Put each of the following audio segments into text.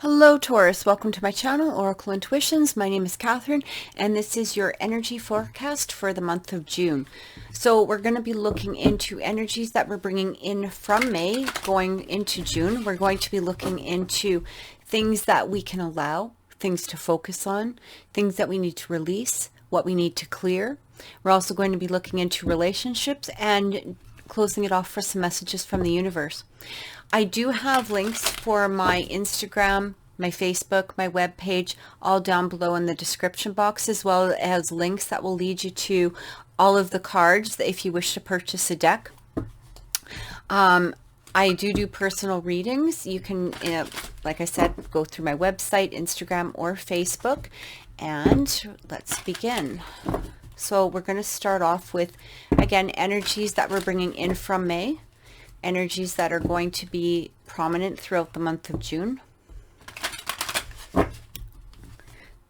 Hello Taurus, welcome to my channel, Oracle Intuitions. My name is Catherine and this is your energy forecast for the month of June. So we're going to be looking into energies that we're bringing in from May going into June. We're going to be looking into things that we can allow, things to focus on, things that we need to release, what we need to clear. We're also going to be looking into relationships and closing it off for some messages from the universe. I do have links for my Instagram, my Facebook, my webpage, all down below in the description box, as well as links that will lead you to all of the cards if you wish to purchase a deck. I do personal readings. You can, like I said, go through my website, Instagram, or Facebook. And let's begin. So we're going to start off with, again, energies that we're bringing in from May. Energies that are going to be prominent throughout the month of June.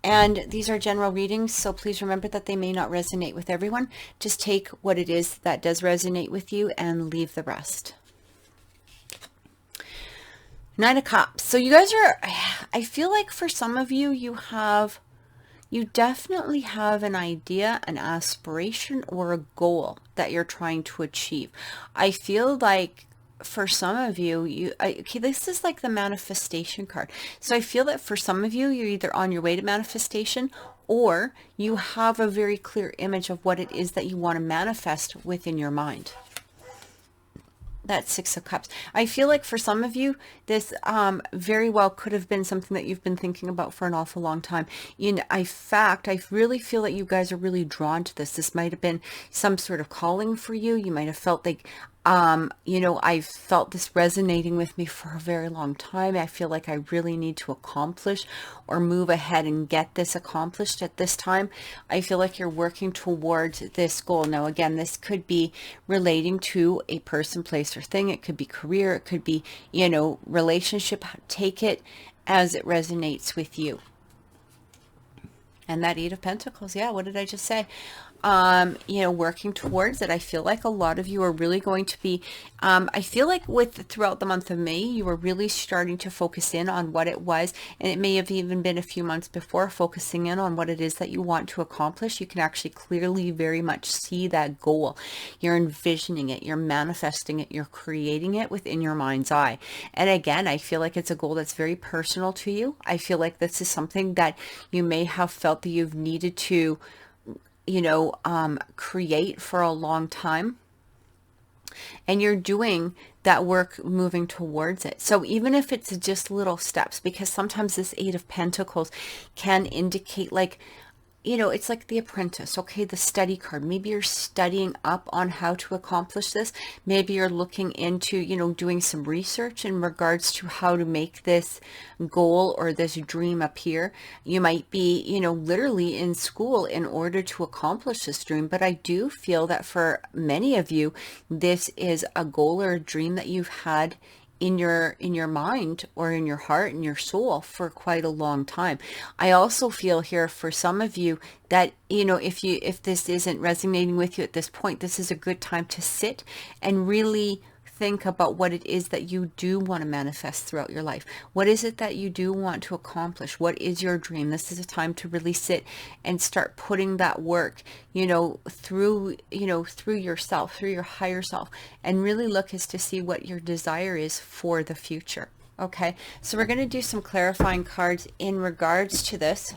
And these are general readings, so please remember that they may not resonate with everyone. Just take what it is that does resonate with you and leave the rest. Nine of Cups. So you guys are, I feel like for some of you, you definitely have an idea, an aspiration, or a goal that you're trying to achieve. I feel like for some of you, okay, this is like the manifestation card. So I feel that for some of you, you're either on your way to manifestation or you have a very clear image of what it is that you want to manifest within your mind. That's Six of Cups. I feel like for some of you, this very well could have been something that you've been thinking about for an awful long time. In fact, I really feel that you guys are really drawn to this. This might have been some sort of calling for you. You might have felt like, I've felt this resonating with me for a very long time. I feel like I really need to accomplish or move ahead and get this accomplished at this time. I feel like you're working towards this goal. Now, again, this could be relating to a person, place, or thing. It could be career. It could be, relationship. Take it as it resonates with you. And that Eight of Pentacles. Yeah, what did I just say? Working towards it. I feel like a lot of you are really going to be, I feel like throughout the month of May, you were really starting to focus in on what it was. And it may have even been a few months before, focusing in on what it is that you want to accomplish. You can actually clearly very much see that goal. You're envisioning it. You're manifesting it. You're creating it within your mind's eye. And again, I feel like it's a goal that's very personal to you. I feel like this is something that you may have felt that you've needed to create for a long time, and you're doing that work moving towards it. So even if it's just little steps, because sometimes this Eight of Pentacles can indicate like, it's like the apprentice, okay, the study card. Maybe you're studying up on how to accomplish this. Maybe you're looking into, doing some research in regards to how to make this goal or this dream appear. You might be, literally in school in order to accomplish this dream. But I do feel that for many of you, this is a goal or a dream that you've had in your mind or in your heart and your soul for quite a long time. I also feel here for some of you that, if this isn't resonating with you at this point, this is a good time to sit and really think about what it is that you do want to manifest throughout your life. What is it that you do want to accomplish? What is your dream? This is a time to really sit and start putting that work, through yourself, through your higher self, and really look as to see what your desire is for the future. Okay, so we're going to do some clarifying cards in regards to this.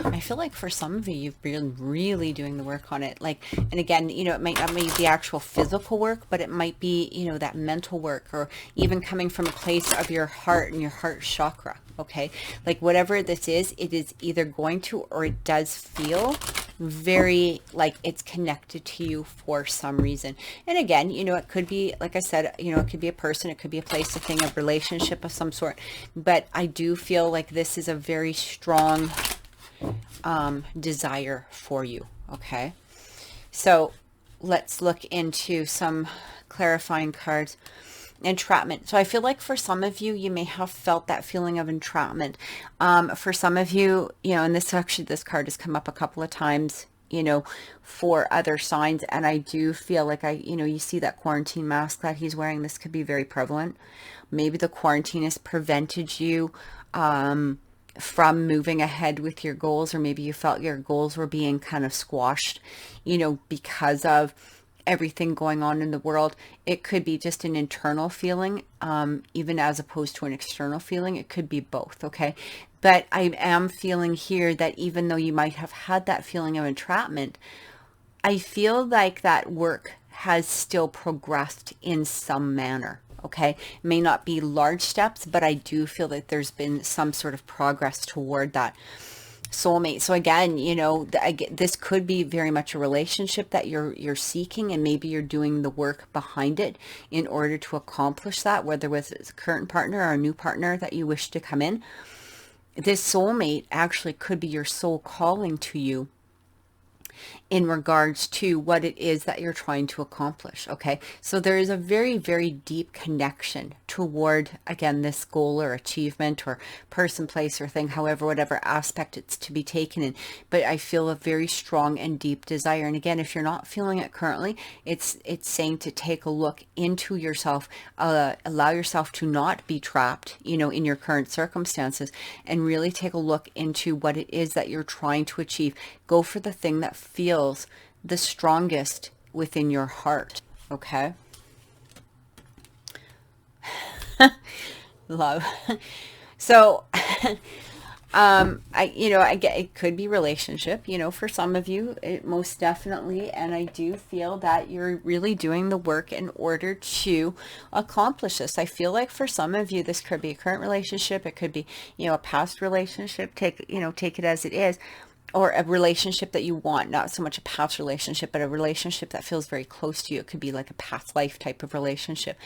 I feel like for some of you, you've been really doing the work on it. Like, and again, it might not be the actual physical work, but it might be, that mental work, or even coming from a place of your heart and your heart chakra. Okay. Like whatever this is, it is either going to, or it does feel very like it's connected to you for some reason. And again, it could be, like I said, it could be a person, it could be a place, a thing, a relationship of some sort. But I do feel like this is a very strong desire for you. Okay, so let's look into some clarifying cards. Entrapment. So I feel like for some of you, you may have felt that feeling of entrapment. For some of you, and this card has come up a couple of times you know, for other signs. And I do feel like you see that quarantine mask that he's wearing. This could be very prevalent. Maybe the quarantine has prevented you from moving ahead with your goals, or maybe you felt your goals were being kind of squashed, because of everything going on in the world. It could be just an internal feeling, even as opposed to an external feeling. It could be both. Okay. But I am feeling here that even though you might have had that feeling of entrapment, I feel like that work has still progressed in some manner. Okay. It may not be large steps, but I do feel that there's been some sort of progress toward that soulmate. So again, this could be very much a relationship that you're seeking, and maybe you're doing the work behind it in order to accomplish that, whether with a current partner or a new partner that you wish to come in. This soulmate actually could be your soul calling to you in regards to what it is that you're trying to accomplish. Okay. So there is a very, very deep connection toward, again, this goal or achievement or person, place, or thing, however, whatever aspect it's to be taken in. But I feel a very strong and deep desire. And again, if you're not feeling it currently, it's saying to take a look into yourself, allow yourself to not be trapped, in your current circumstances, and really take a look into what it is that you're trying to achieve. Go for the thing that feels the strongest within your heart. Okay. Love. So, I get, it could be relationship, for some of you, it most definitely. And I do feel that you're really doing the work in order to accomplish this. I feel like for some of you, this could be a current relationship. It could be, a past relationship. Take it as it is. Or a relationship that you want, not so much a past relationship, but a relationship that feels very close to you. It could be like a past life type of relationship.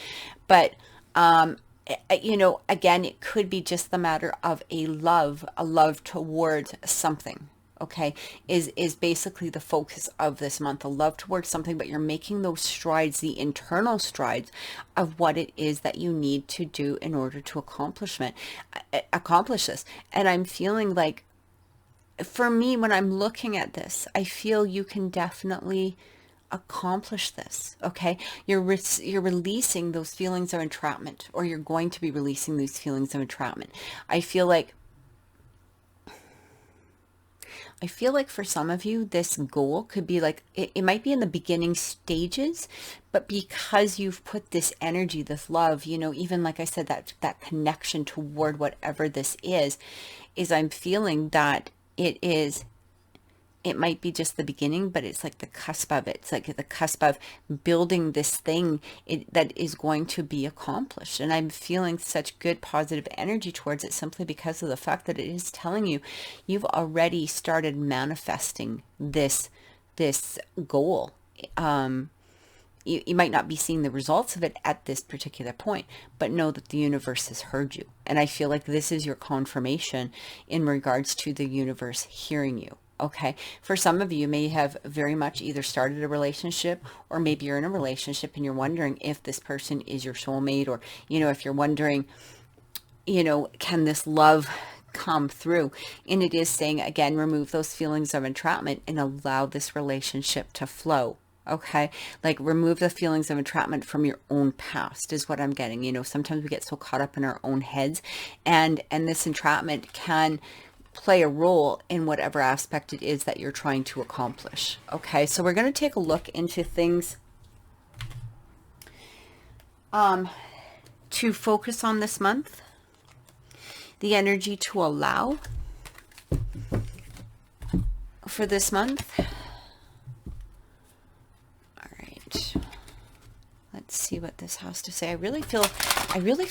But, again, it could be just the matter of a love towards something. Okay, is basically the focus of this month, a love towards something, but you're making those strides, the internal strides of what it is that you need to do in order to accomplish this. And I'm feeling like, for me, when I'm looking at this, I feel you can definitely accomplish this. Okay. You're releasing those feelings of entrapment, or you're going to be releasing these feelings of entrapment. I feel like for some of you, this goal could be like, it might be in the beginning stages, but because you've put this energy, this love, even like I said, that connection toward whatever this is I'm feeling that it might be just the beginning, but it's like the cusp of it. It's like the cusp of building this thing that is going to be accomplished. And I'm feeling such good positive energy towards it, simply because of the fact that it is telling you you've already started manifesting this goal. You might not be seeing the results of it at this particular point, but know that the universe has heard you. And I feel like this is your confirmation in regards to the universe hearing you. Okay. For some of you may have very much either started a relationship, or maybe you're in a relationship and you're wondering if this person is your soulmate, or, if you're wondering, can this love come through? And it is saying, again, remove those feelings of entrapment and allow this relationship to flow. Okay. Like, remove the feelings of entrapment from your own past is what I'm getting. Sometimes we get so caught up in our own heads, and this entrapment can play a role in whatever aspect it is that you're trying to accomplish. Okay. So we're going to take a look into things, to focus on this month, the energy to allow for this month. Let's see what this has to say. I really feel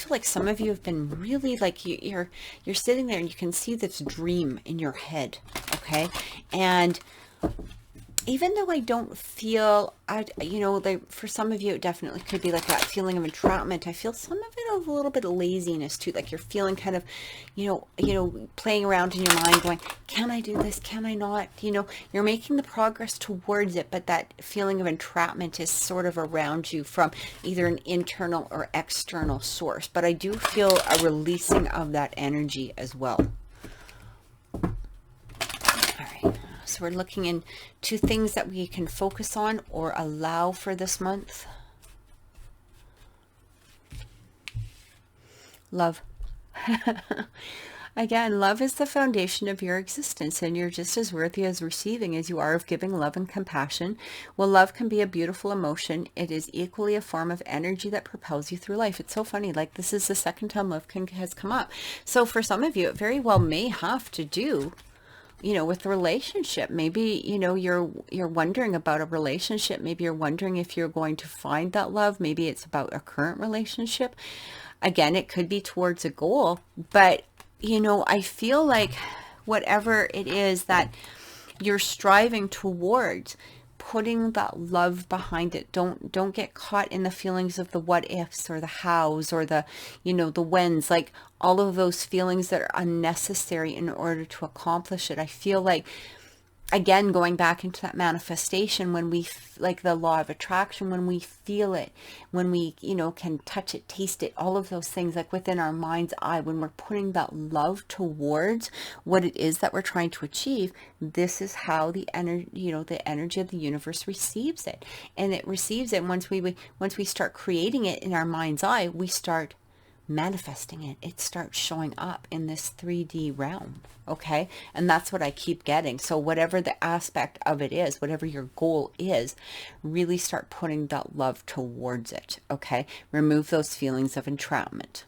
like some of you have been really like, you're sitting there and you can see this dream in your head. Okay. And even though I don't feel, for some of you, it definitely could be like that feeling of entrapment. I feel some of it of a little bit of laziness too. Like, you're feeling kind of, playing around in your mind going, can I do this? Can I not? You're making the progress towards it, but that feeling of entrapment is sort of around you from either an internal or external source. But I do feel a releasing of that energy as well. All right. So we're looking into things that we can focus on or allow for this month. Love. Again, love is the foundation of your existence, and you're just as worthy as receiving as you are of giving love and compassion. Well, love can be a beautiful emotion. It is equally a form of energy that propels you through life. It's so funny. Like, this is the second time love has come up. So for some of you, it very well may have to do, you know, with the relationship. Maybe, you know, you're wondering about a relationship. Maybe you're wondering if you're going to find that love. Maybe it's about a current relationship. Again, it could be towards a goal, but you know, I feel like whatever it is that you're striving towards, putting that love behind it. Don't get caught in the feelings of the what ifs or the hows or the, you know, the whens, like all of those feelings that are unnecessary in order to accomplish it. I feel like, again, going back into that manifestation, when we, like the law of attraction, when we feel it, when we, you know, can touch it, taste it, all of those things, like within our mind's eye, when we're putting that love towards what it is that we're trying to achieve, this is how the energy, you know, the energy of the universe receives it. And it receives it once we start creating it in our mind's eye, we start manifesting it. It starts showing up in this 3D realm. Okay. And that's what I keep getting. So whatever the aspect of it is, whatever your goal is, really start putting that love towards it. Okay. Remove those feelings of entrapment.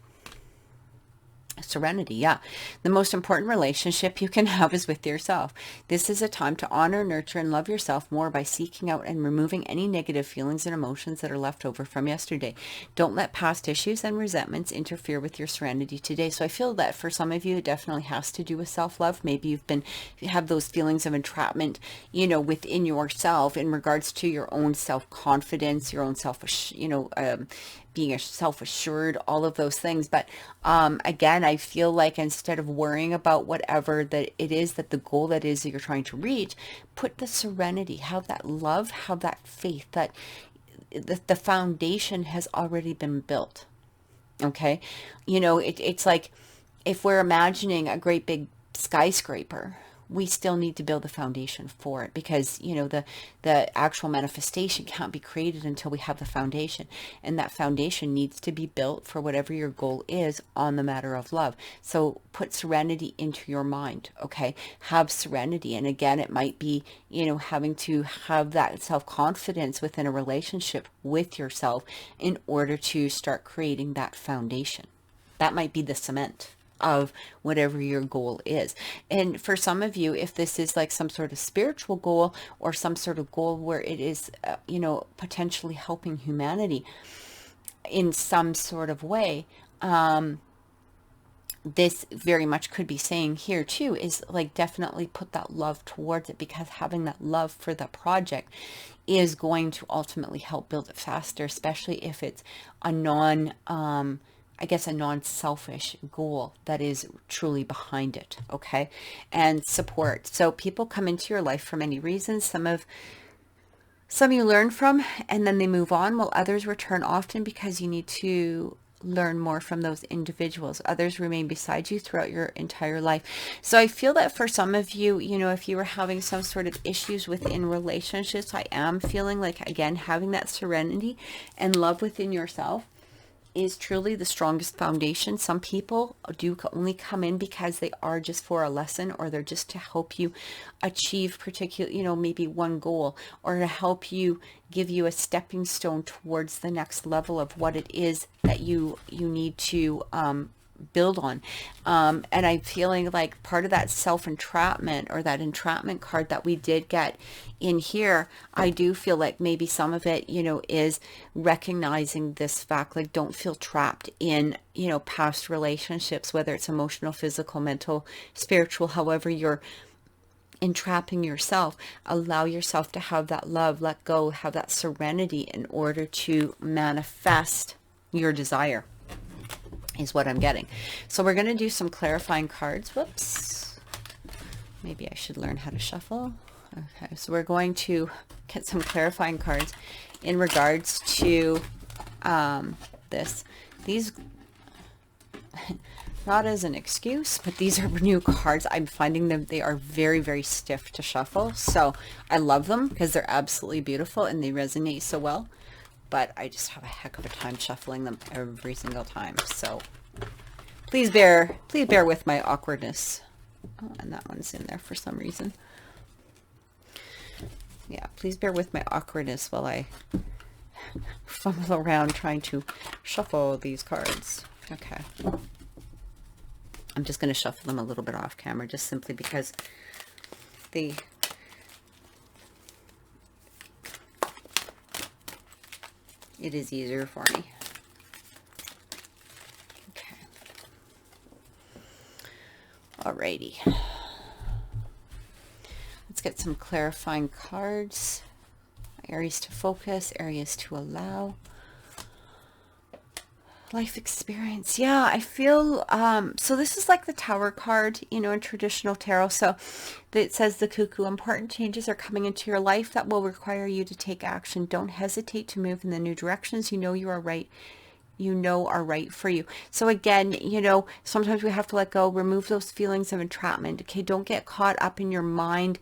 Serenity, yeah. The most important relationship you can have is with yourself. This is a time to honor, nurture, and love yourself more by seeking out and removing any negative feelings and emotions that are left over from yesterday. Don't let past issues and resentments interfere with your serenity today. So I feel that for some of you, it definitely has to do with self-love. Maybe you have those feelings of entrapment, you know, within yourself in regards to your own self-confidence, your own being self-assured, all of those things. But again, I feel like instead of worrying about whatever that it is, that the goal that is that you're trying to reach, put the serenity, have that love, have that faith that the foundation has already been built. Okay. You know, it's like if we're imagining a great big skyscraper, we still need to build the foundation for it, because, you know, the actual manifestation can't be created until we have the foundation, and that foundation needs to be built for whatever your goal is on the matter of love. So put serenity into your mind. Okay. Have serenity. And again, it might be, you know, having to have that self-confidence within a relationship with yourself in order to start creating that foundation. That might be the cement of whatever your goal is. And for some of you, if this is like some sort of spiritual goal or some sort of goal where it is, you know, potentially helping humanity in some sort of way, this very much could be saying here too, is like definitely put that love towards it, because having that love for the project is going to ultimately help build it faster, especially if it's a a non-selfish goal that is truly behind it. Okay. And support. So people come into your life for many reasons. Some you learn from and then they move on, while others return often because you need to learn more from those individuals. Others remain beside you throughout your entire life. So I feel that for some of you, you know, if you were having some sort of issues within relationships, I am feeling like, again, having that serenity and love within yourself is truly the strongest foundation. Some people do only come in because they are just for a lesson, or they're just to help you achieve particular, you know, maybe one goal, or to help you, give you a stepping stone towards the next level of what it is that you need to build on. And I'm feeling like part of that self-entrapment, or that entrapment card that we did get in here, I do feel like maybe some of it, you know, is recognizing this fact, like don't feel trapped in, you know, past relationships, whether it's emotional, physical, mental, spiritual, however you're entrapping yourself. Allow yourself to have that love, let go, have that serenity in order to manifest your desire, is what I'm getting. So we're going to do some clarifying cards. Whoops. Maybe I should learn how to shuffle. Okay, so we're going to get some clarifying cards in regards to this. These not as an excuse, but these are new cards. I'm finding them, they are very, very stiff to shuffle. So I love them because they're absolutely beautiful and they resonate so well. But I just have a heck of a time shuffling them every single time. So please bear with my awkwardness. Oh, and that one's in there for some reason. Yeah, please bear with my awkwardness while I fumble around trying to shuffle these cards. Okay. I'm just going to shuffle them a little bit off camera, just simply because it is easier for me. Okay. Alrighty. Let's get some clarifying cards. Areas to focus, areas to allow. Life experience. Yeah, I feel, so this is like the Tower card, you know, in traditional tarot. So it says the Cuckoo, important changes are coming into your life that will require you to take action. Don't hesitate to move in the new directions you know you are right. You know are right for you. So again, you know, sometimes we have to let go, remove those feelings of entrapment. Okay, don't get caught up in your mind,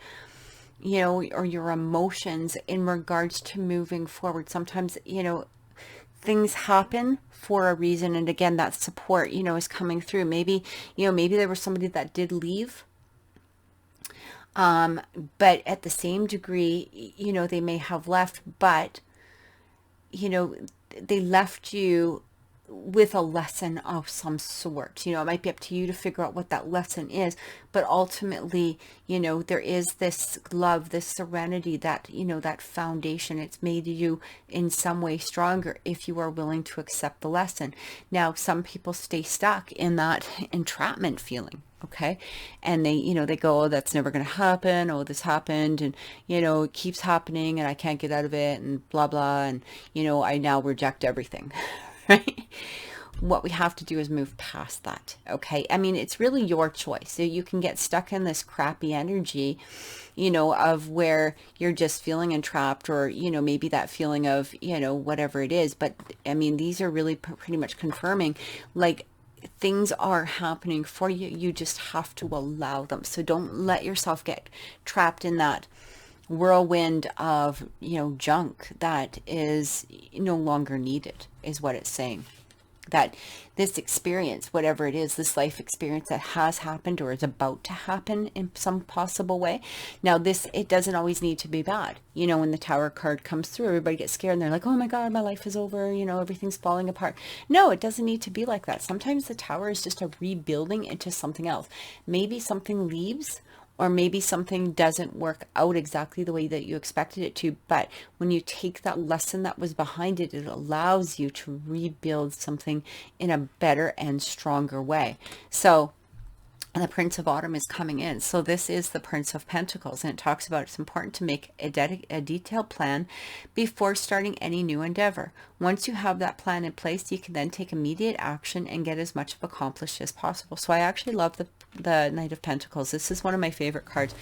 you know, or your emotions in regards to moving forward. Sometimes, you know, things happen for a reason. And again, that support, you know, is coming through. Maybe, you know, maybe there was somebody that did leave. But at the same degree, you know, they may have left, but, you know, they left you with a lesson of some sort. You know, it might be up to you to figure out what that lesson is, but ultimately, you know, there is this love, this serenity, that, you know, that foundation. It's made you in some way stronger if you are willing to accept the lesson. Now, some people stay stuck in that entrapment feeling. Okay. And they, you know, they go, oh, that's never going to happen. Oh, this happened. And, you know, it keeps happening and I can't get out of it and blah, blah. And, you know, I now reject everything. Right? What we have to do is move past that. Okay. I mean, it's really your choice. So you can get stuck in this crappy energy, you know, of where you're just feeling entrapped, or, you know, maybe that feeling of, you know, whatever it is. But I mean, these are really pretty much confirming, like, things are happening for you. You just have to allow them. So don't let yourself get trapped in that whirlwind of, you know, junk that is no longer needed, is what it's saying. That this experience, whatever it is, this life experience that has happened or is about to happen in some possible way. Now this, it doesn't always need to be bad. You know, when the Tower card comes through, everybody gets scared and they're like, oh my God, my life is over. You know, everything's falling apart. No, it doesn't need to be like that. Sometimes the Tower is just a rebuilding into something else. Maybe something leaves, or maybe something doesn't work out exactly the way that you expected it to. But when you take that lesson that was behind it, it allows you to rebuild something in a better and stronger way. So the Prince of Autumn is coming in. So this is the Prince of Pentacles, and it talks about it's important to make a detailed plan before starting any new endeavor. Once you have that plan in place, you can then take immediate action and get as much accomplished as possible. So I actually love the Knight of Pentacles. This is one of my favorite cards.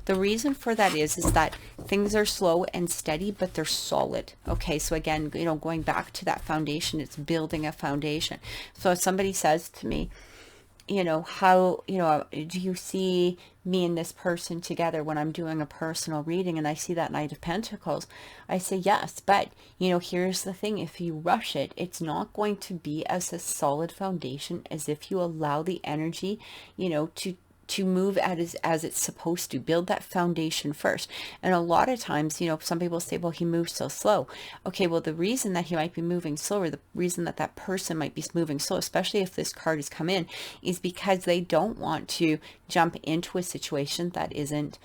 The reason for that is that things are slow and steady, but they're solid. Okay, so again, you know, going back to that foundation, it's building a foundation. So if somebody says to me, you know, how, you know, do you see me and this person together when I'm doing a personal reading? And I see that Knight of Pentacles. I say yes, but, you know, here's the thing. If you rush it, it's not going to be as a solid foundation as if you allow the energy, you know, to move as it's supposed to. Build that foundation first. And a lot of times, you know, some people say, well, he moves so slow. Okay, well, the reason that he might be moving slower, the reason that that person might be moving slow, especially if this card has come in, is because they don't want to jump into a situation that isn't,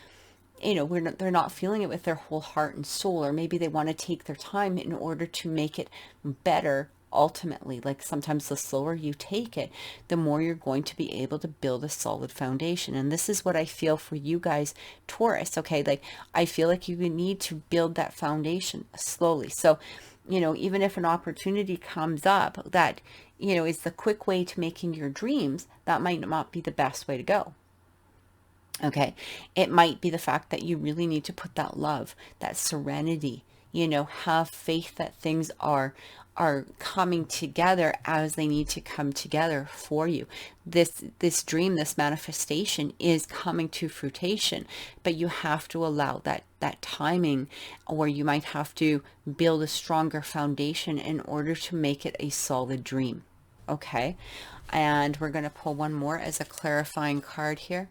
you know, they're not feeling it with their whole heart and soul, or maybe they want to take their time in order to make it better. Ultimately, like, sometimes the slower you take it, the more you're going to be able to build a solid foundation. And this is what I feel for you guys, Taurus. Okay, like, I feel like you need to build that foundation slowly. So, you know, even if an opportunity comes up that, you know, is the quick way to making your dreams, that might not be the best way to go. Okay, it might be the fact that you really need to put that love, that serenity, have faith that things are coming together as they need to come together for you. This dream, this manifestation is coming to fruition, but you have to allow that timing, or you might have to build a stronger foundation in order to make it a solid dream. Okay. And we're going to pull one more as a clarifying card here.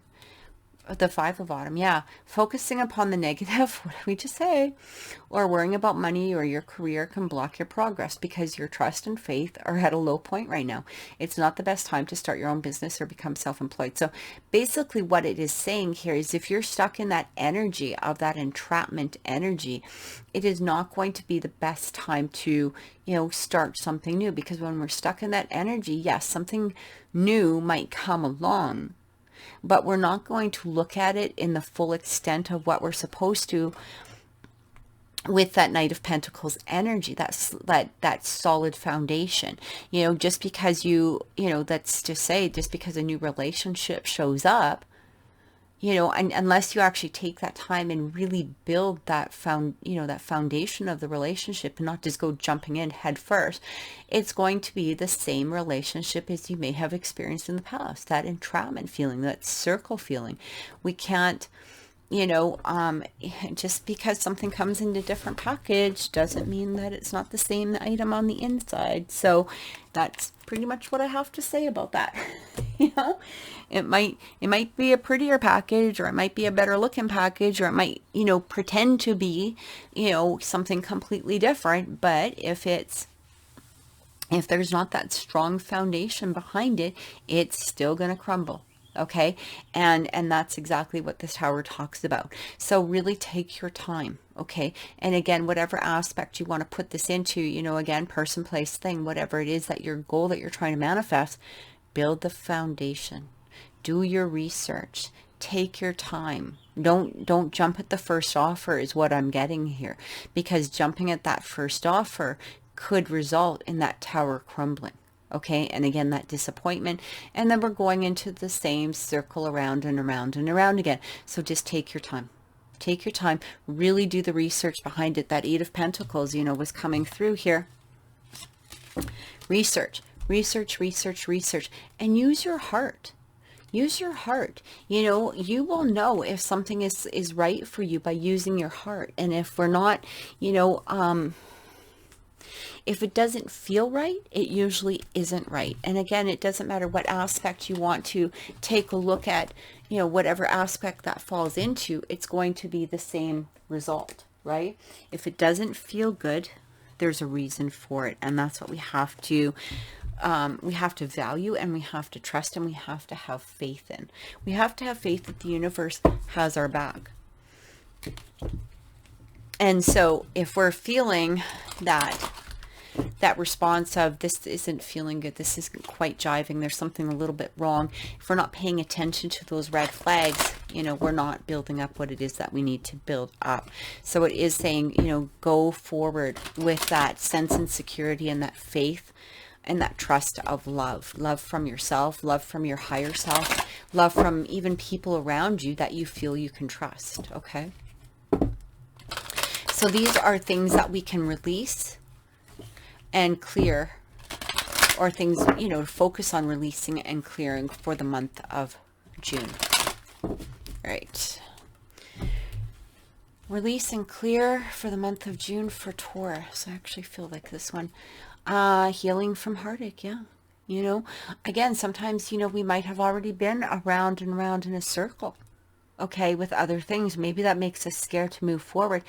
The Five of Autumn, yeah. Focusing upon the negative, what did we just say? Or worrying about money or your career can block your progress because your trust and faith are at a low point right now. It's not the best time to start your own business or become self-employed. So basically what it is saying here is if you're stuck in that energy of that entrapment energy, it is not going to be the best time to, start something new, because when we're stuck in that energy, yes, something new might come along, but we're not going to look at it in the full extent of what we're supposed to with that Knight of Pentacles energy, that solid foundation. Just because let's just say, just because a new relationship shows up, and unless you actually take that time and really build that that foundation of the relationship and not just go jumping in head first, it's going to be the same relationship as you may have experienced in the past, that entrapment feeling, that circle feeling. We can't, just because something comes in a different package doesn't mean that it's not the same item on the inside. So that's pretty much what I have to say about that. It might be a prettier package, or it might be a better looking package, or it might, pretend to be, something completely different. But if there's not that strong foundation behind it, it's still going to crumble. Okay. And that's exactly what this tower talks about. So really take your time. Okay. And again, whatever aspect you want to put this into, again, person, place, thing, whatever it is that your goal that you're trying to manifest, build the foundation, do your research, take your time. Don't jump at the first offer is what I'm getting here, because jumping at that first offer could result in that tower crumbling. Okay. And again, that disappointment. And then we're going into the same circle around and around and around again. So just take your time. Take your time. Really do the research behind it. That Eight of Pentacles, was coming through here. Research, research, research, research. And use your heart. Use your heart. You will know if something is right for you by using your heart. And if we're not, if it doesn't feel right, it usually isn't right. And again, it doesn't matter what aspect you want to take a look at, whatever aspect that falls into, it's going to be the same result, right? If it doesn't feel good, there's a reason for it. And that's what we have to value, and we have to trust, and we have to have faith in. We have to have faith that the universe has our back. And so if we're feeling that response of this isn't feeling good, this isn't quite jiving, there's something a little bit wrong, if we're not paying attention to those red flags, we're not building up what it is that we need to build up. So it is saying, go forward with that sense and security and that faith and that trust of love from yourself, love from your higher self, love from even people around you that you feel you can trust. Okay. So these are things that we can release and clear, or things, focus on releasing and clearing for the month of June. All right. Release and clear for the month of June for Taurus. I actually feel like this one. Healing from heartache. Yeah. Again, sometimes, we might have already been around and around in a circle. Okay, with other things. Maybe that makes us scared to move forward.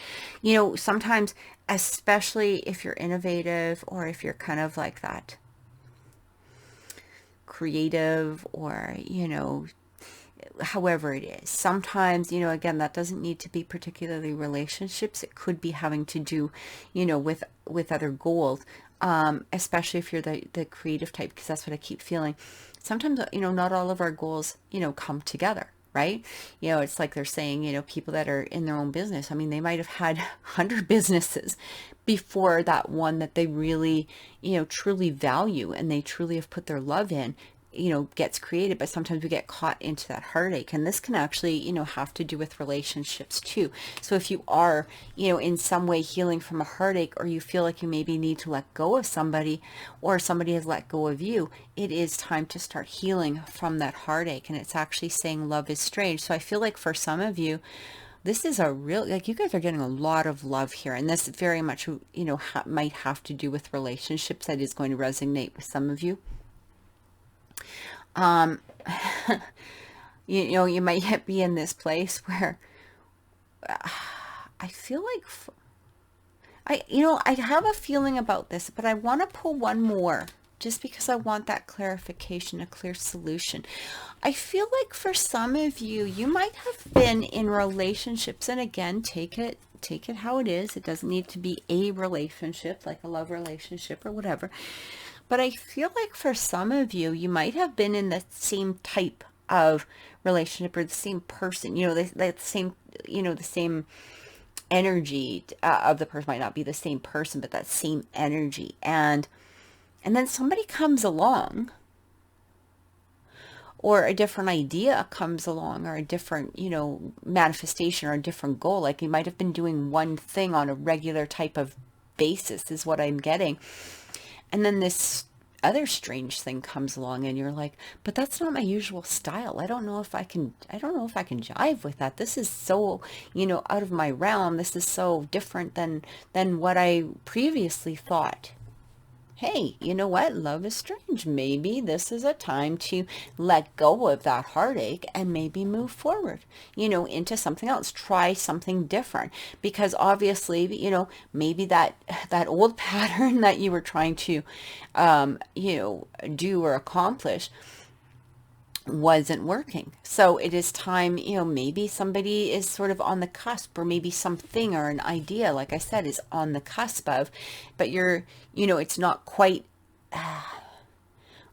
Sometimes, especially if you're innovative, or if you're kind of like that creative, or, however it is. Sometimes, again, that doesn't need to be particularly relationships. It could be having to do, with other goals, especially if you're the creative type, because that's what I keep feeling. Sometimes, not all of our goals, come together. Right? It's like they're saying, people that are in their own business, I mean, they might have had 100 businesses before that one that they really, truly value, and they truly have put their love in, gets created, but sometimes we get caught into that heartache. And this can actually, have to do with relationships too. So if you are, in some way healing from a heartache, or you feel like you maybe need to let go of somebody, or somebody has let go of you, it is time to start healing from that heartache. And it's actually saying love is strange. So I feel like for some of you, this is a real, like, you guys are getting a lot of love here. And this very much, might have to do with relationships. That is going to resonate with some of you. Um, you might be in this place where I feel like I have a feeling about this, but I want to pull one more just because I want that clarification, a clear solution. I feel like for some of you, you might have been in relationships, and again, take it how it is. It doesn't need to be a relationship, like a love relationship or whatever. But I feel like for some of you, you might have been in the same type of relationship, or the same person, the same energy of the person. Might not be the same person, but that same energy. And then somebody comes along, or a different idea comes along, or a different, manifestation, or a different goal. Like you might have been doing one thing on a regular type of basis, is what I'm getting. And then this other strange thing comes along, and you're like, but that's not my usual style. I don't know if I can jive with that. This is so, out of my realm. This is so different than what I previously thought. Hey, you know what? Love is strange. Maybe this is a time to let go of that heartache and maybe move forward, into something else. Try something different, because obviously, maybe that old pattern that you were trying to, do or accomplish wasn't working. So it is time, maybe somebody is sort of on the cusp, or maybe something or an idea, like I said, is on the cusp of, but you're, it's not quite,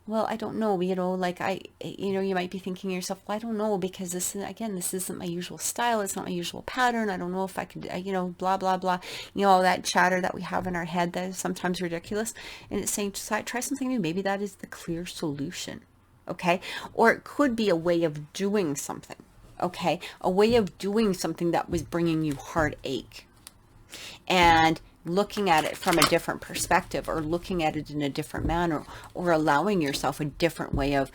well, I don't know, like you might be thinking to yourself, well, I don't know, because this isn't my usual style. It's not my usual pattern. I don't know if I could, blah, blah, blah, all that chatter that we have in our head that is sometimes ridiculous. And it's saying, try something new. Maybe that is the clear solution. Okay. Or it could be a way of doing something. Okay. A way of doing something that was bringing you heartache, and looking at it from a different perspective, or looking at it in a different manner, or allowing yourself a different way of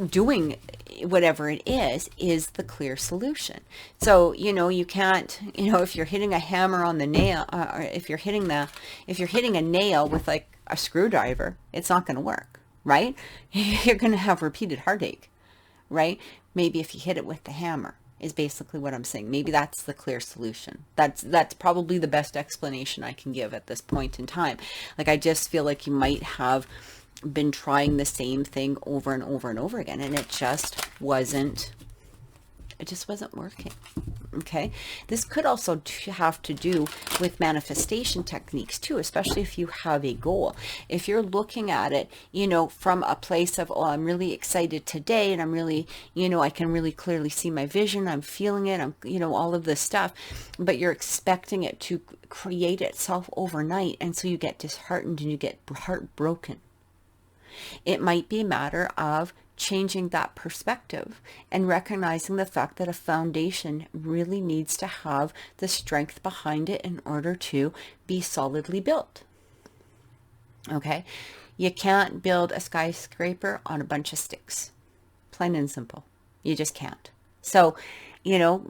doing whatever it is the clear solution. So, you can't, if you're hitting a hammer on the nail, or if you're hitting a nail with like a screwdriver, it's not going to work. Right? You're going to have repeated heartache, right? Maybe if you hit it with the hammer, is basically what I'm saying. Maybe that's the clear solution. That's probably the best explanation I can give at this point in time. Like, I just feel like you might have been trying the same thing over and over and over again, and it just wasn't working. Okay. This could also have to do with manifestation techniques too, especially if you have a goal. If you're looking at it, from a place of, oh, I'm really excited today, and I'm really, I can really clearly see my vision. I'm feeling it. I'm, all of this stuff, but you're expecting it to create itself overnight. And so you get disheartened and you get heartbroken. It might be a matter of changing that perspective and recognizing the fact that a foundation really needs to have the strength behind it in order to be solidly built. Okay? You can't build a skyscraper on a bunch of sticks. Plain and simple. You just can't. So, you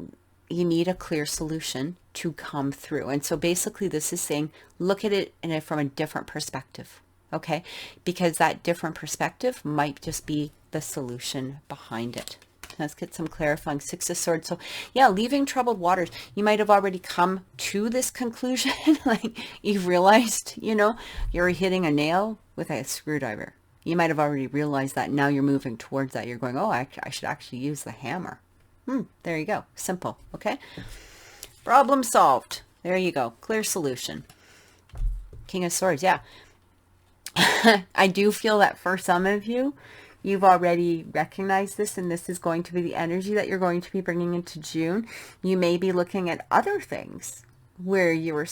need a clear solution to come through. And so basically this is saying, look at it from a different perspective. Okay? Because that different perspective might just be the solution behind it. Let's get some clarifying. Six of Swords. So yeah, leaving troubled waters. You might have already come to this conclusion. Like, you've realized, you're hitting a nail with a screwdriver. You might have already realized that. Now you're moving towards that. You're going, oh, I should actually use the hammer. There you go. Simple. Okay. Problem solved. There you go. Clear solution. King of Swords. Yeah. I do feel that for some of you, you've already recognized this, and this is going to be the energy that you're going to be bringing into June. You may be looking at other things where you were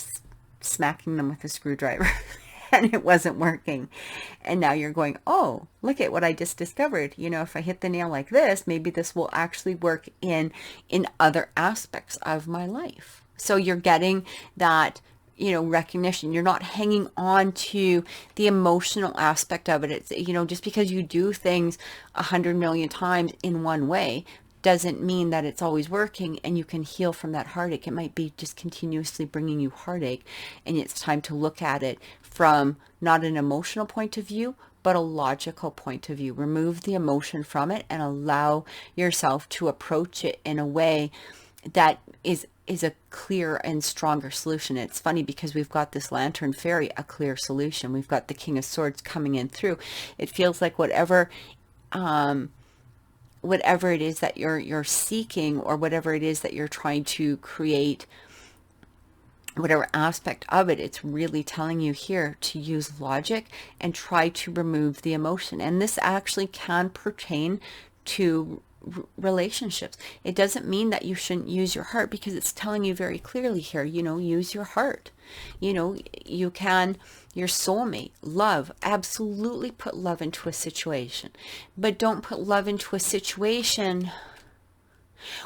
smacking them with a screwdriver. and it wasn't working. And now you're going, oh, look at what I just discovered. You know, if I hit the nail like this, maybe this will actually work in other aspects of my life. So you're getting that, you know, recognition. You're not hanging on to the emotional aspect of it. It's, you know, just because you do things 100 million times in one way doesn't mean that it's always working and you can heal from that heartache. It might be just continuously bringing you heartache, and it's time to look at it from not an emotional point of view, but a logical point of view. Remove the emotion from it and allow yourself to approach it in a way that is a clear and stronger solution. It's funny because we've got this lantern fairy, a clear solution. We've got the King of Swords coming in through. It feels like whatever it is that you're seeking, or whatever it is that you're trying to create, whatever aspect of it, it's really telling you here to use logic and try to remove the emotion. And this actually can pertain to relationships. It doesn't mean that you shouldn't use your heart, because it's telling you very clearly here, you know, use your heart. You know, you can, your soulmate, love, absolutely put love into a situation, but don't put love into a situation,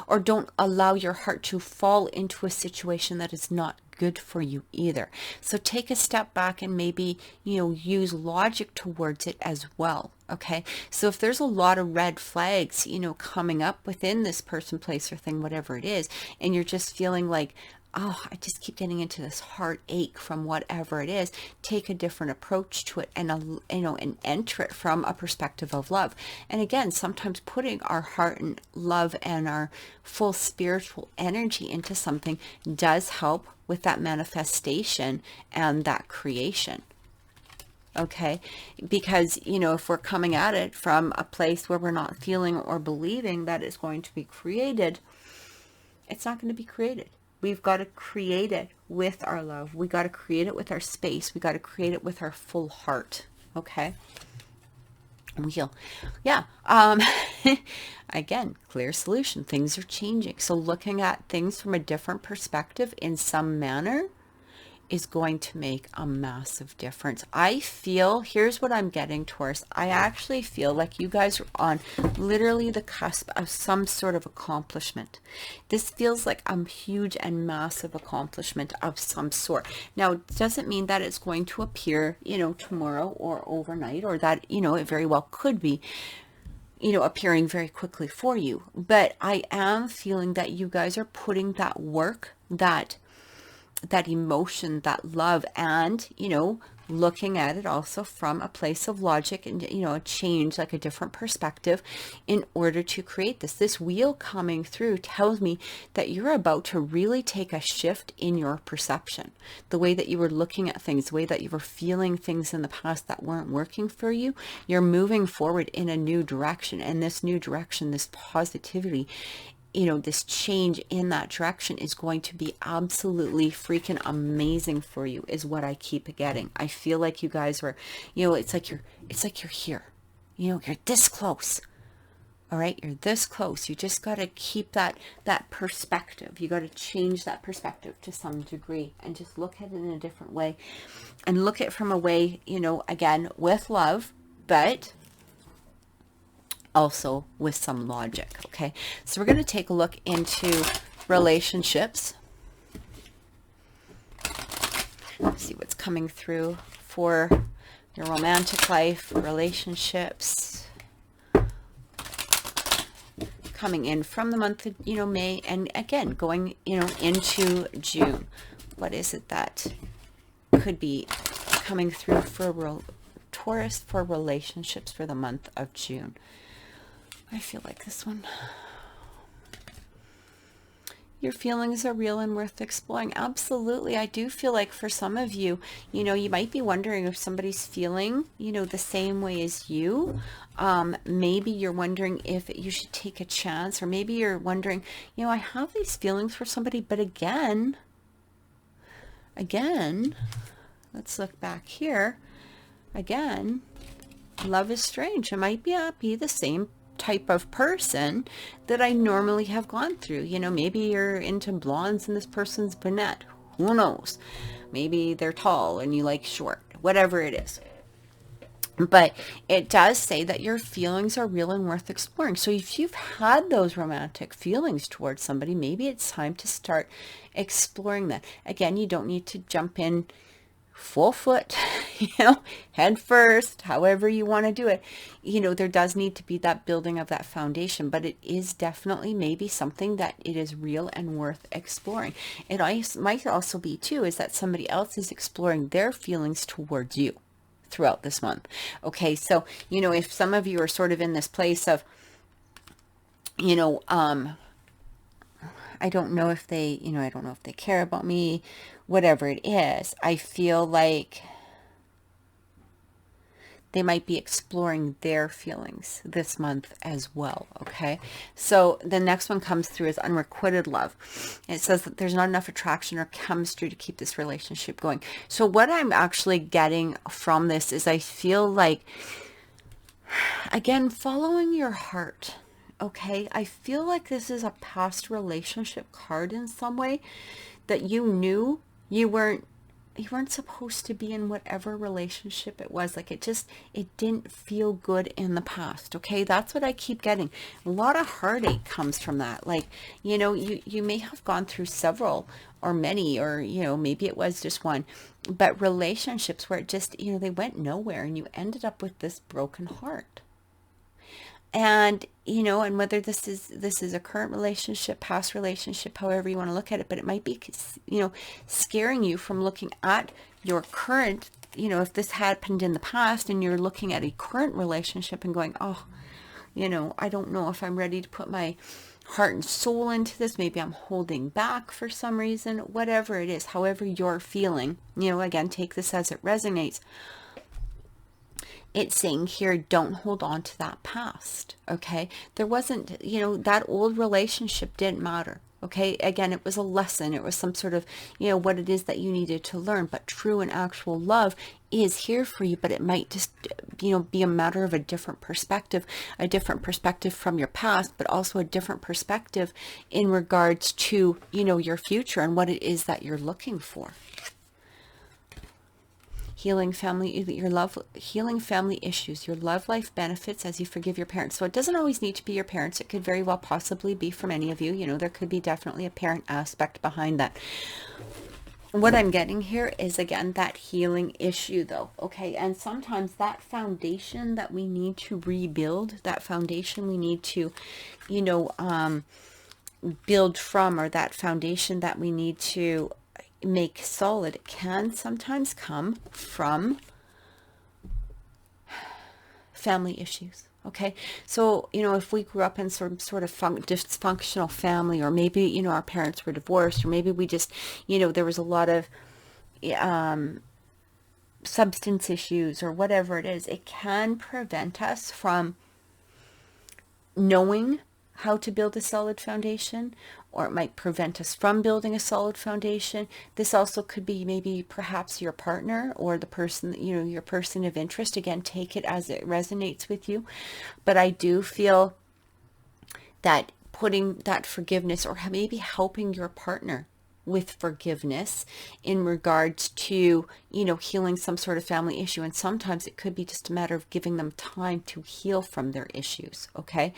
or don't allow your heart to fall into a situation that is not good for you either. So take a step back and maybe, you know, use logic towards it as well. Okay. So if there's a lot of red flags, you know, coming up within this person, place, or thing, whatever it is, and you're just feeling like, oh, I just keep getting into this heartache from whatever it is, take a different approach to it, and, you know, and enter it from a perspective of love. And again, sometimes putting our heart and love and our full spiritual energy into something does help with that manifestation and that creation. Okay, because, you know, if we're coming at it from a place where we're not feeling or believing that it's going to be created, it's not going to be created. We've got to create it with our love. We got to create it with our space. We got to create it with our full heart. Okay. We heal. Yeah. Again, clear solution. Things are changing. So looking at things from a different perspective in some manner is going to make a massive difference. I feel, here's what I'm getting, Taurus. I actually feel like you guys are on literally the cusp of some sort of accomplishment. This feels like a huge and massive accomplishment of some sort. Now, it doesn't mean that it's going to appear, you know, tomorrow or overnight, or that, you know, it very well could be, you know, appearing very quickly for you. But I am feeling that you guys are putting that work, that emotion, that love, and, you know, looking at it also from a place of logic and, you know, a change, like a different perspective, in order to create this wheel coming through tells me that you're about to really take a shift in your perception, the way that you were looking at things, the way that you were feeling things in the past that weren't working for you. You're moving forward in a new direction, and this new direction, this positivity, you know, this change in that direction is going to be absolutely freaking amazing for you, is what I keep getting. I feel like you guys were, you know, it's like you're here, you know, you're this close. All right. You're this close. You just got to keep that perspective. You got to change that perspective to some degree and just look at it in a different way, and look at it from a way, you know, again, with love, but also with some logic. Okay, so we're going to take a look into relationships. Let's see what's coming through for your romantic life, relationships, coming in from the month of, you know, May, and again going, you know, into June. What is it that could be coming through for Taurus for relationships for the month of June? I feel like this one. Your feelings are real and worth exploring. Absolutely. I do feel like for some of you, you know, you might be wondering if somebody's feeling, you know, the same way as you. Maybe you're wondering if you should take a chance, or maybe you're wondering, you know, I have these feelings for somebody, but again, let's look back here. Again, love is strange. It might be the same type of person that I normally have gone through. You know, maybe you're into blondes and this person's brunette. Who knows? Maybe they're tall and you like short. whatever it is. But it does say that your feelings are real and worth exploring. So if you've had those romantic feelings towards somebody, maybe it's time to start exploring that. Again, you don't need to jump in full foot, head first, however you want to do it. There does need to be that building of that foundation, but it is definitely maybe something that it is real and worth exploring. It might also be too, is that somebody else is exploring their feelings towards you throughout this month. Okay, so if some of you are sort of in this place of I don't know if they I don't know if they care about me, whatever it is, I feel like they might be exploring their feelings this month as well. Okay, so the next one comes through as unrequited love. It says that there's not enough attraction or chemistry to keep this relationship going. So what I'm actually getting from this is I feel like, again, following your heart. Okay, I feel like this is a past relationship card in some way, that you knew you weren't supposed to be in whatever relationship it was. Like it didn't feel good in the past. Okay, that's what I keep getting. A lot of heartache comes from that. Like, you may have gone through several or many, or maybe it was just one, but relationships where it just they went nowhere, and you ended up with this broken heart. And and whether this is a current relationship, past relationship, however you want to look at it, but it might be scaring you from looking at your current, if this happened in the past and you're looking at a current relationship and going, oh, I don't know if I'm ready to put my heart and soul into this. Maybe I'm holding back for some reason, whatever it is, however you're feeling, again, take this as it resonates. It's saying here, don't hold on to that past. Okay, there wasn't, that old relationship didn't matter. Okay, again, it was a lesson. It was some sort of, what it is that you needed to learn. But true and actual love is here for you, but it might just, be a matter of a different perspective from your past, but also a different perspective in regards to, your future and what it is that you're looking for. Healing family issues, your love life benefits as you forgive your parents. So it doesn't always need to be your parents. It could very well possibly be from any of you. There could be definitely a parent aspect behind that. What I'm getting here is, again, that healing issue though. Okay. And sometimes that foundation that we need to rebuild, that foundation we need to, build from, or that foundation that we need to make solid, can sometimes come from family issues. Okay, so if we grew up in some sort of dysfunctional family, or maybe our parents were divorced, or maybe we just there was a lot of substance issues or whatever it is, it can prevent us from knowing how to build a solid foundation, or it might prevent us from building a solid foundation. This also could be maybe perhaps your partner, or the person, your person of interest. Again, take it as it resonates with you. But I do feel that putting that forgiveness, or maybe helping your partner with forgiveness in regards to, healing some sort of family issue. And sometimes it could be just a matter of giving them time to heal from their issues. Okay.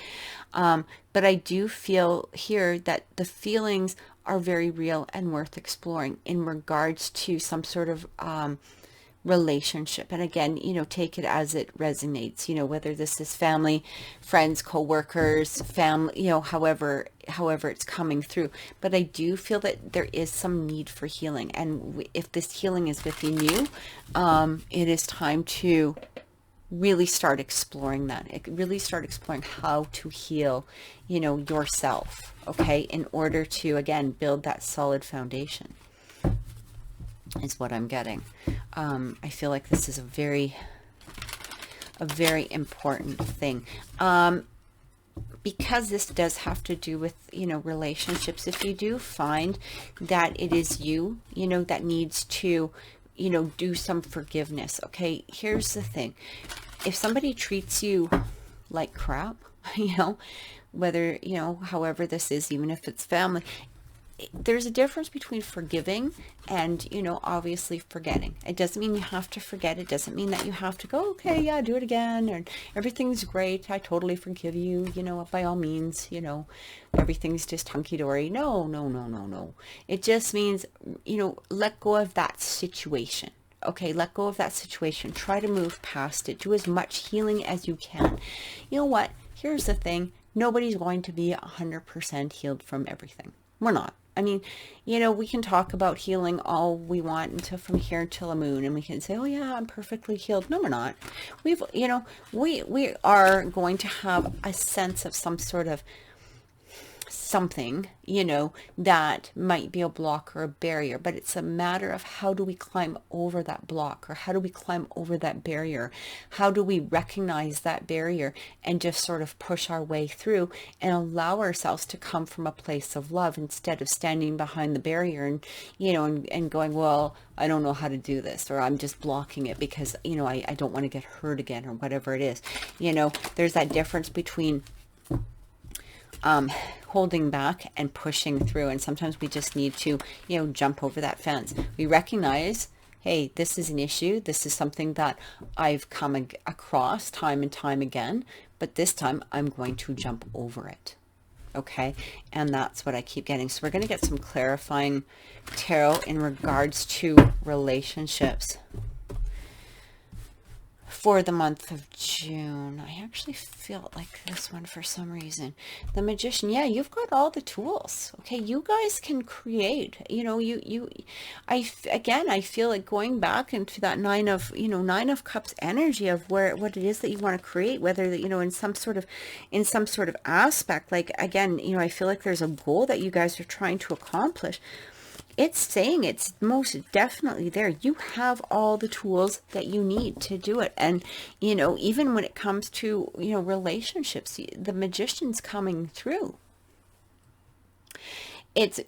But I do feel here that the feelings are very real and worth exploring in regards to some sort of, relationship. And again, take it as it resonates, whether this is family, friends, co-workers, family, however it's coming through. But I do feel that there is some need for healing. And if this healing is within you, it is time to really start exploring that. Really start exploring how to heal, yourself. Okay. In order to, again, build that solid foundation, is what I'm getting. I feel like this is a very important thing. Because this does have to do with, relationships. If you do find that it is you, that needs to, do some forgiveness. Okay. Here's the thing. If somebody treats you like crap, whether, however this is, even if it's family, there's a difference between forgiving and, obviously forgetting. It doesn't mean you have to forget. It doesn't mean that you have to go, okay, yeah, do it again, and everything's great. I totally forgive you, by all means, everything's just hunky-dory. No, no, no, no, no. It just means, let go of that situation. Okay, let go of that situation. Try to move past it. Do as much healing as you can. You know what? Here's the thing. Nobody's going to be 100% healed from everything. We're not. I mean, we can talk about healing all we want until from here till the moon, and we can say, oh yeah, I'm perfectly healed. No, we're not. We are going to have a sense of some sort of something, that might be a block or a barrier, but it's a matter of how do we climb over that block, or how do we climb over that barrier? How do we recognize that barrier and just sort of push our way through and allow ourselves to come from a place of love instead of standing behind the barrier and, and going, well, I don't know how to do this, or I'm just blocking it because, I don't want to get hurt again, or whatever it is. There's that difference between holding back and pushing through. And sometimes we just need to, jump over that fence. We recognize, hey, this is an issue. This is something that I've come across time and time again, but this time I'm going to jump over it. Okay. And that's what I keep getting. So we're going to get some clarifying tarot in regards to relationships for the month of June. I actually feel like this one for some reason. The Magician. Yeah, you've got all the tools. Okay, you guys can create. I feel like going back into that Nine of Cups energy of what it is that you want to create, whether that, in some sort of aspect. Like, again, I feel like there's a goal that you guys are trying to accomplish. It's saying it's most definitely there. You have all the tools that you need to do it. And, even when it comes to, relationships, the Magician's coming through. It's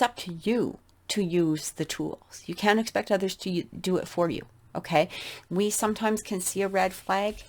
up to you to use the tools. You can't expect others to do it for you. Okay. We sometimes can see a red flag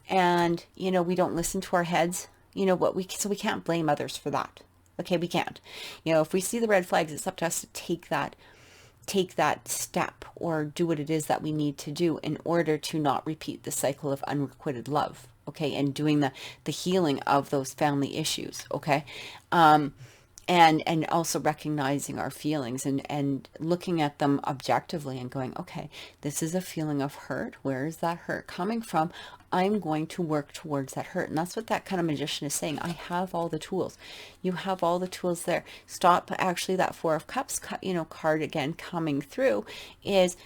and, we don't listen to our heads, so we can't blame others for that. Okay, we can't. If we see the red flags, it's up to us to take that step or do what it is that we need to do in order to not repeat the cycle of unrequited love. Okay, and doing the healing of those family issues. Okay, and also recognizing our feelings and looking at them objectively and going, okay, this is a feeling of hurt. Where is that hurt coming from? I'm going to work towards that hurt. And that's what that kind of Magician is saying. I have all the tools. You have all the tools there. Stop. Actually, that Four of Cups, card again coming through is,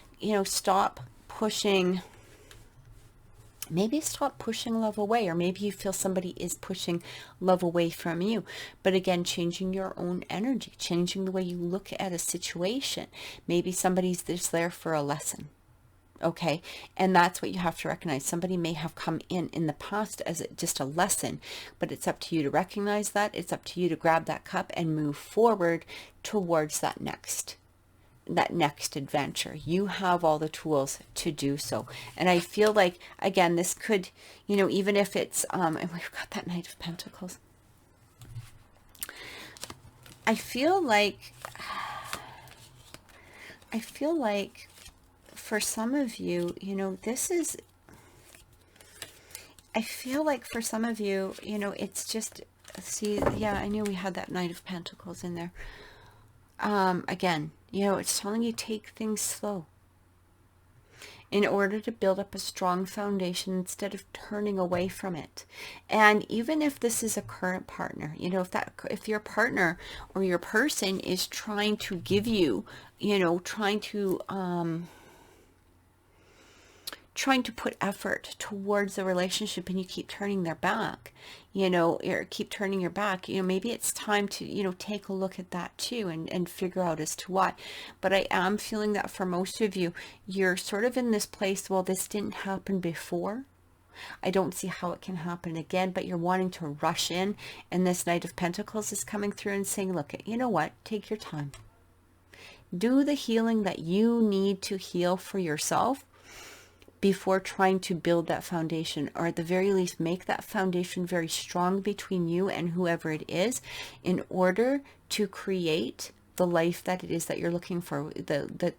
stop pushing. Maybe stop pushing love away, or maybe you feel somebody is pushing love away from you. But again, changing your own energy, changing the way you look at a situation. Maybe somebody's just there for a lesson. Okay. And that's what you have to recognize. Somebody may have come in the past as just a lesson, but it's up to you to recognize that. It's up to you to grab that cup and move forward towards that next adventure. You have all the tools to do so. And I feel like, again, this could, even if it's, and we've got that Knight of Pentacles. I feel like for some of you, this is, I feel like for some of you, it's just, see, yeah, I knew we had that Knight of Pentacles in there. Again, it's telling you take things slow in order to build up a strong foundation instead of turning away from it. And even if this is a current partner, if your partner or your person is trying to give you, trying to put effort towards the relationship and you keep turning their back, or keep turning your back, maybe it's time to, take a look at that too and figure out as to why. But I am feeling that for most of you, you're sort of in this place, well, this didn't happen before. I don't see how it can happen again, but you're wanting to rush in, and this Knight of Pentacles is coming through and saying, look, you know what? Take your time. Do the healing that you need to heal for yourself. before trying to build that foundation, or at the very least make that foundation very strong between you and whoever it is, in order to create the life that it is that you're looking for,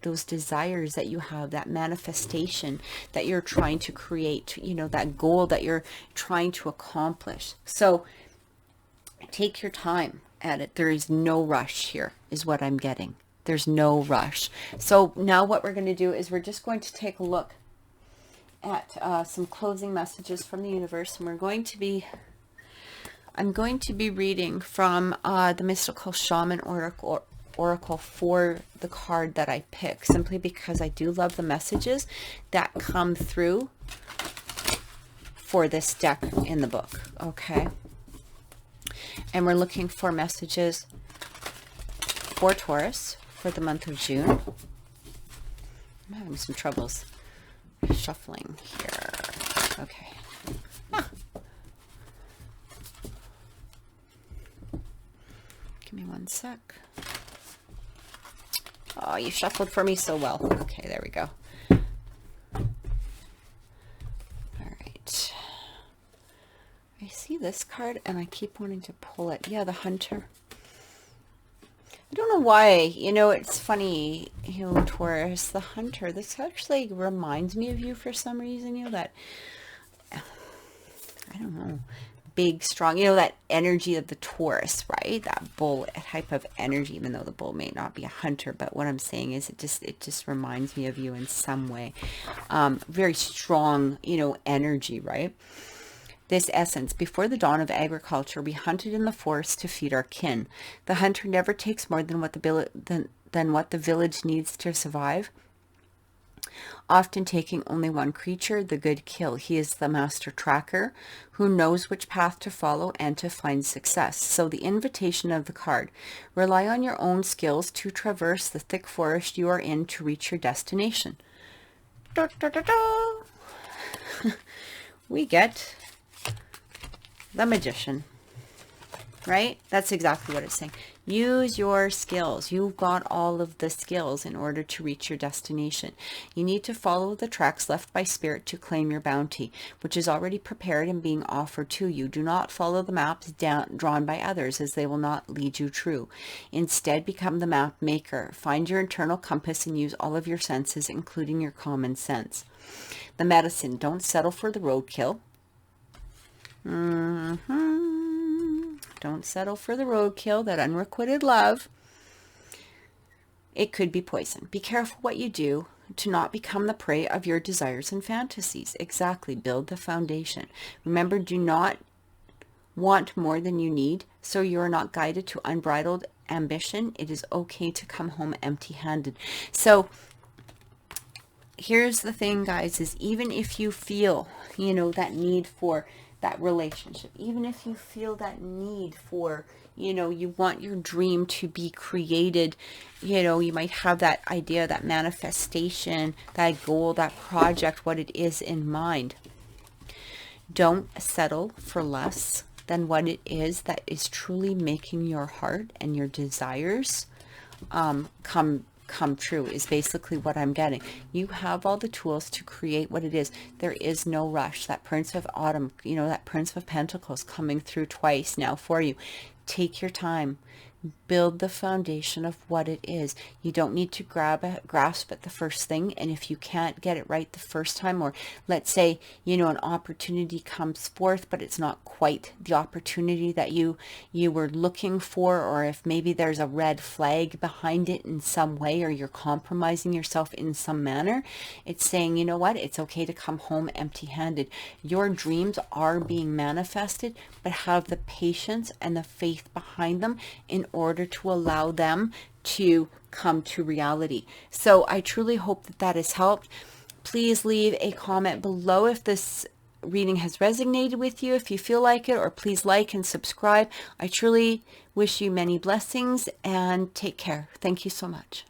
those desires that you have, that manifestation that you're trying to create, you know, that goal that you're trying to accomplish. So take your time at it. There is no rush here, is what I'm getting. There's no rush. So now what we're going to do is we're just going to take a look at some closing messages from the universe, and I'm going to be reading from the Mystical Shaman Oracle for the card that I pick, simply because I do love the messages that come through for this deck in the book. Okay, and we're looking for messages for Taurus for the month of June. I'm having some troubles shuffling here. Okay. Give me one sec. Oh, you shuffled for me so well. Okay, there we go. All right. I see this card and I keep wanting to pull it. Yeah, the Hunter. I don't know why, you know, it's funny, you know, Taurus, the Hunter, this actually reminds me of you for some reason, you know, that, I don't know, big, strong, you know, that energy of the Taurus, right? That bull type of energy, even though the bull may not be a hunter, but what I'm saying is it just reminds me of you in some way. Very strong, you know, energy, right? This essence: before the dawn of agriculture, we hunted in the forest to feed our kin. The hunter never takes more than what the village needs to survive, often taking only one creature, the good kill. He is the master tracker who knows which path to follow and to find success. So the invitation of the card: rely on your own skills to traverse the thick forest you are in to reach your destination. Da, da, da, da. We get the Magician, right? That's exactly what it's saying. Use your skills. You've got all of the skills in order to reach your destination. You need to follow the tracks left by Spirit to claim your bounty, which is already prepared and being offered to you. Do not follow the maps drawn by others, as they will not lead you true. Instead, become the map maker. Find your internal compass and use all of your senses, including your common sense. The Medicine: don't settle for the roadkill. Don't settle for the roadkill, that unrequited love. It could be poison. Be careful what you do to not become the prey of your desires and fantasies. Exactly. Build the foundation. Remember, do not want more than you need, so you are not guided to unbridled ambition. It is okay to come home empty-handed. So here's the thing, guys, is even if you feel, you know, that need for that relationship, even if you feel that need for, you know, you want your dream to be created, you know, you might have that idea, that manifestation, that goal, that project, what it is in mind. Don't settle for less than what it is that is truly making your heart and your desires come true, is basically what I'm getting. You have all the tools to create what it is. There is no rush. That Prince of Autumn, you know, that Prince of Pentacles coming through twice now for you. Take your time. Build the foundation of what it is. You don't need to grasp at the first thing. And if you can't get it right the first time, or let's say, you know, an opportunity comes forth, but it's not quite the opportunity that you were looking for, or if maybe there's a red flag behind it in some way, or you're compromising yourself in some manner, it's saying, you know what, it's okay to come home empty-handed. Your dreams are being manifested, but have the patience and the faith behind them in order to allow them to come to reality. So I truly hope that that has helped. Please leave a comment below if this reading has resonated with you, if you feel like it, or please like and subscribe. I truly wish you many blessings and take care. Thank you so much.